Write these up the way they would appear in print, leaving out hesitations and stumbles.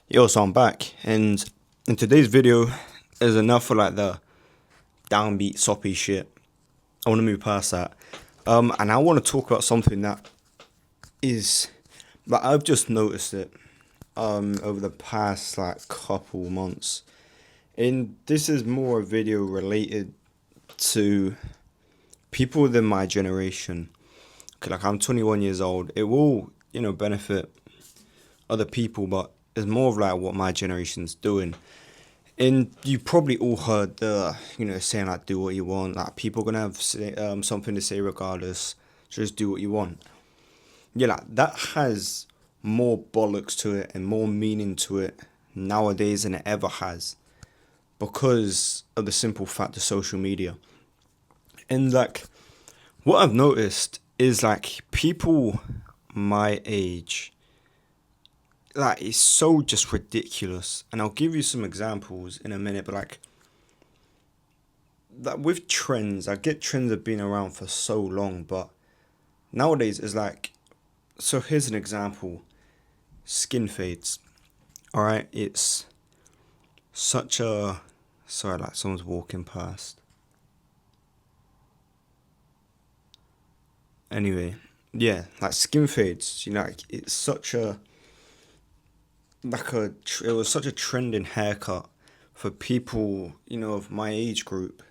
Yo, so I'm back, and in today's video is enough for like the downbeat soppy shit. I want to move past that, and I want to talk about something that is like I've just noticed it, over the past like couple months, and this is more a video related to people within my generation. 'Cause, like I'm 21 years old. It will benefit other people, but it's more of like what my generation's doing. And you probably all heard the, saying like, do what you want. Like, people gonna have something to say regardless. Just do what you want. Yeah, like, that has more bollocks to it and more meaning to it nowadays than it ever has because of the simple fact of social media. And, like, what I've noticed is, like, people my age, like, it's so just ridiculous. And I'll give you some examples in a minute, but, like with trends, I get trends have been around for so long, but nowadays it's like, so here's an example: skin fades. All right, it's such a sorry, like someone's walking past. Anyway, yeah, like skin fades. Like it's such a it was such a trending haircut for people of my age group.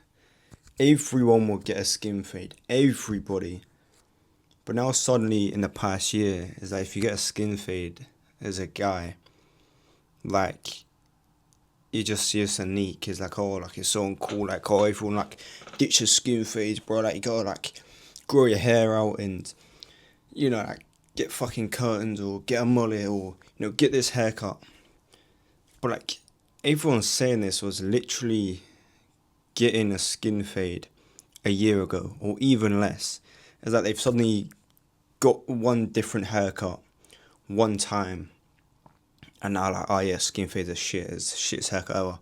Everyone would get a skin fade. Everybody. But now suddenly in the past year, is that if you get a skin fade as a guy, like you just see us unique. It's like, oh, like it's so uncool. Like, oh, everyone like ditch your skin fades, bro. Like you gotta like grow your hair out and like get fucking curtains or get a mullet or get this haircut. But like everyone saying this was literally getting a skin fade a year ago or even less. Is that they've suddenly got one different haircut one time and now like, oh yeah, skin fade is shit, is shit's haircut ever.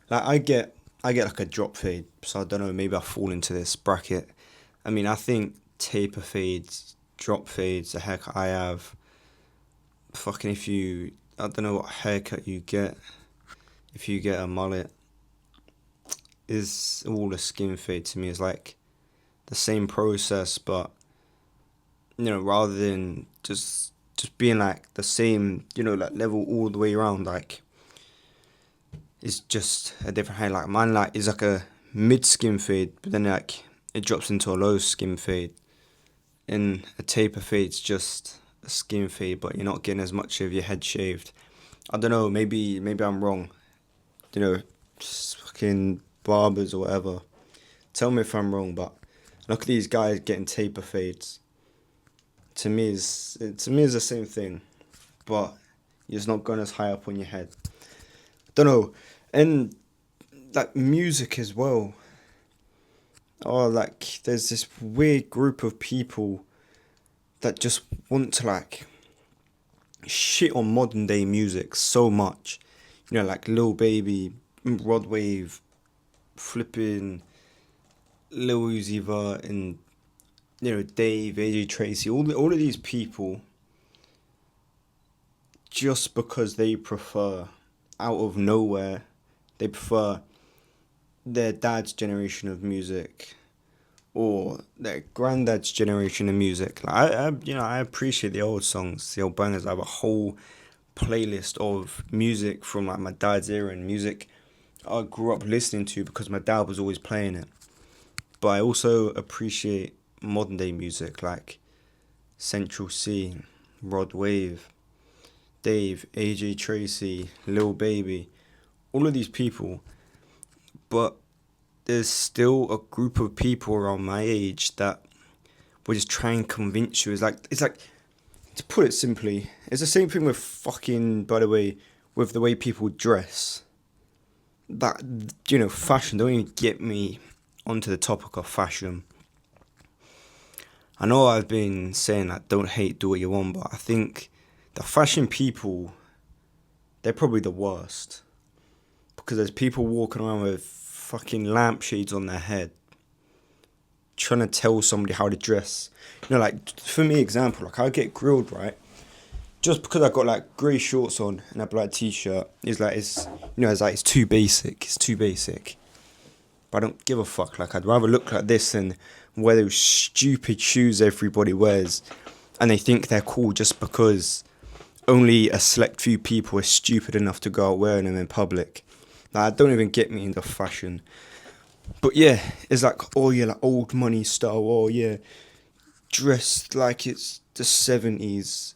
Like I get like a drop fade, so I don't know, maybe I fall into this bracket. I mean, I think taper fades, drop fades, the haircut I have, fucking if you, I don't know what haircut you get, if you get a mullet, is all a skin fade to me. Is like the same process, but rather than just being like the same, like level all the way around, like it's just a different hair. Like mine, like is like a mid skin fade, but then like it drops into a low skin fade, and a taper fade's just a skin fade, but you're not getting as much of your head shaved. I don't know. Maybe I'm wrong. Just fucking barbers or whatever. Tell me if I'm wrong, but look at these guys getting taper fades. To me is the same thing, but it's not going as high up on your head. Don't know, and like music as well. Oh, like there's this weird group of people that just want to like shit on modern day music so much. Like Lil Baby, Rod Wave, flipping Lil Uzi Vert, and Dave, AJ Tracy, all of these people, just because they prefer, out of nowhere, they prefer their dad's generation of music or their granddad's generation of music. Like I appreciate the old songs, the old bangers. I have a whole playlist of music from like my dad's era and music I grew up listening to because my dad was always playing it. But I also appreciate modern day music like Central C, Rod Wave, Dave, AJ Tracy, Lil Baby, all of these people. But there's still a group of people around my age that will just try and convince you. It's like to put it simply, it's the same thing with fucking, by the way, with the way people dress. That fashion. Don't even get me onto the topic of fashion. I know I've been saying that don't hate, do what you want, but I think the fashion people, they're probably the worst. Because there's people walking around with fucking lampshades on their head, trying to tell somebody how to dress. Like, for me, example, like I get grilled, right? just because I got like grey shorts on and a black t-shirt, it's too basic. It's too basic. But I don't give a fuck. Like, I'd rather look like this than wear those stupid shoes everybody wears, and they think they're cool just because only a select few people are stupid enough to go out wearing them in public. Like, don't even get me into fashion. But yeah, it's like, oh yeah, like old money style. Oh yeah, dressed like it's the 70s.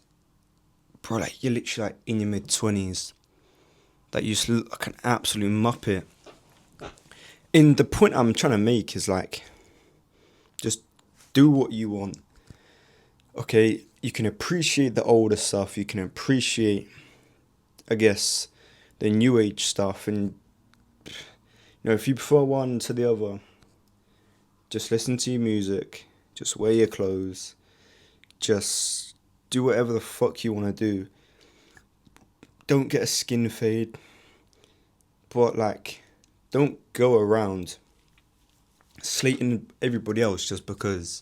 Bro, like, you're literally like in your mid-20s. Like, you just look like an absolute muppet. And the point I'm trying to make is like, just do what you want. Okay, you can appreciate the older stuff. You can appreciate, I guess, the new age stuff. And, if you prefer one to the other, just listen to your music. Just wear your clothes. Just do whatever the fuck you want to do. Don't get a skin fade. But, like, don't go around slating everybody else just because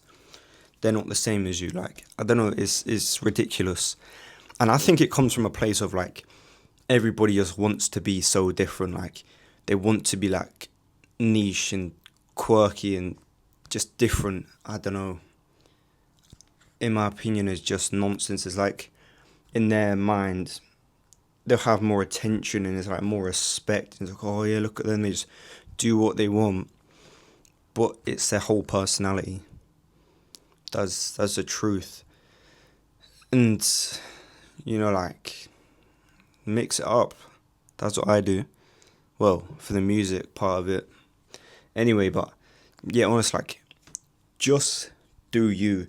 they're not the same as you. Like, I don't know, it's ridiculous. And I think it comes from a place of, like, everybody just wants to be so different. Like, they want to be, like, niche and quirky and just different. I don't know. In my opinion, is just nonsense. It's like, in their mind, they'll have more attention and it's like more respect. And it's like, oh yeah, look at them, they just do what they want. But it's their whole personality. That's the truth. And, like, mix it up. That's what I do. Well, for the music part of it. Anyway, but, yeah, honestly, like, just do you.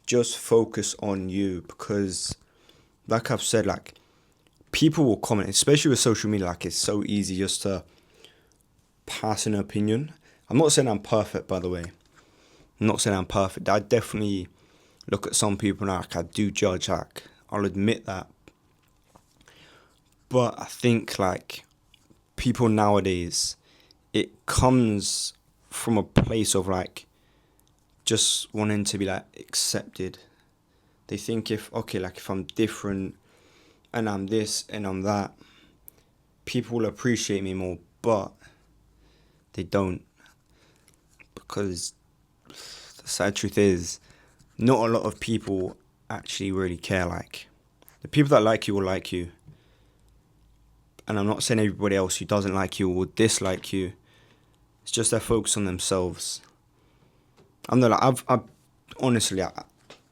Just focus on you, because, like I've said, like, people will comment, especially with social media. Like, it's so easy just to pass an opinion. I'm not saying I'm perfect, by the way. I'm not saying I'm perfect. I definitely look at some people and like, I do judge. Like, I'll admit that. But I think, like, people nowadays, it comes from a place of, like, just wanting to be, like, accepted. They think if I'm different and I'm this and I'm that, people will appreciate me more, but they don't. Because the sad truth is, not a lot of people actually really care. Like, the people that like you will like you. And I'm not saying everybody else who doesn't like you will dislike you. It's just they're focused on themselves. I'm not like, I've honestly,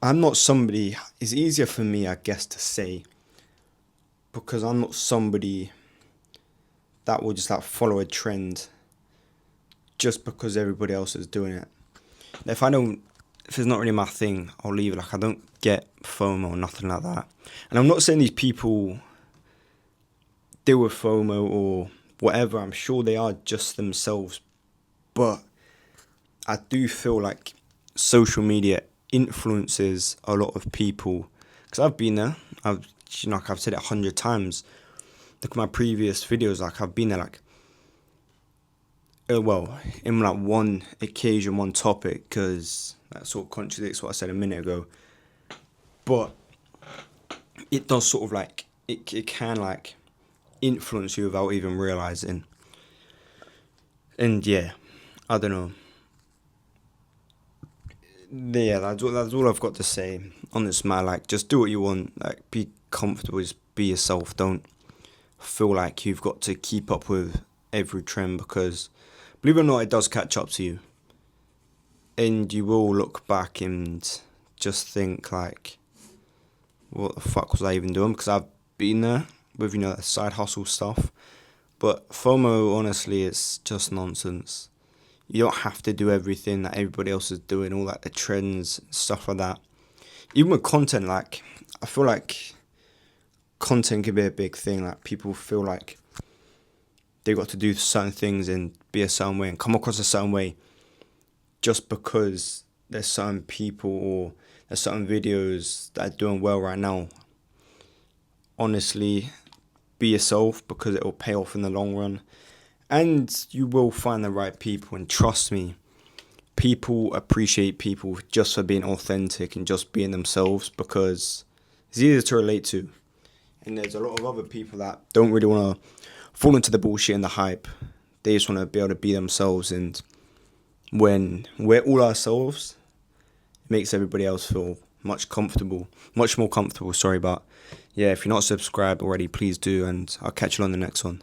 I'm not somebody, it's easier for me, I guess, to say, because I'm not somebody that will just, like, follow a trend just because everybody else is doing it. If it's not really my thing, I'll leave it. Like, I don't get FOMO or nothing like that. And I'm not saying these people deal with FOMO or whatever. I'm sure they are just themselves. But I do feel like social media influences a lot of people. Because I've been there. I've said it 100 times. Look at my previous videos. Like, I've been there, like, in like one occasion, one topic, because that sort of contradicts what I said a minute ago. But it does sort of, like, it can, like, influence you without even realizing. And yeah, I don't know. Yeah, that's all I've got to say on this matter. Like, just do what you want. Like, be comfortable, just be yourself. Don't feel like you've got to keep up with every trend, because, believe it or not, it does catch up to you. And you will look back and just think, like, what the fuck was I even doing? Because I've been there with, the side hustle stuff. But FOMO, honestly, it's just nonsense. You don't have to do everything that everybody else is doing, all like the trends, stuff like that. Even with content, like, I feel like content can be a big thing. Like, people feel like they got to do certain things and be a certain way and come across a certain way just because there's certain people or there's certain videos that are doing well right now. Honestly, be yourself, because it will pay off in the long run. And you will find the right people, and trust me, people appreciate people just for being authentic and just being themselves, because it's easier to relate to. And there's a lot of other people that don't really want to fall into the bullshit and the hype. They just want to be able to be themselves. And when we're all ourselves, it makes everybody else feel much more comfortable. Sorry, but yeah, if you're not subscribed already, please do. And I'll catch you on the next one.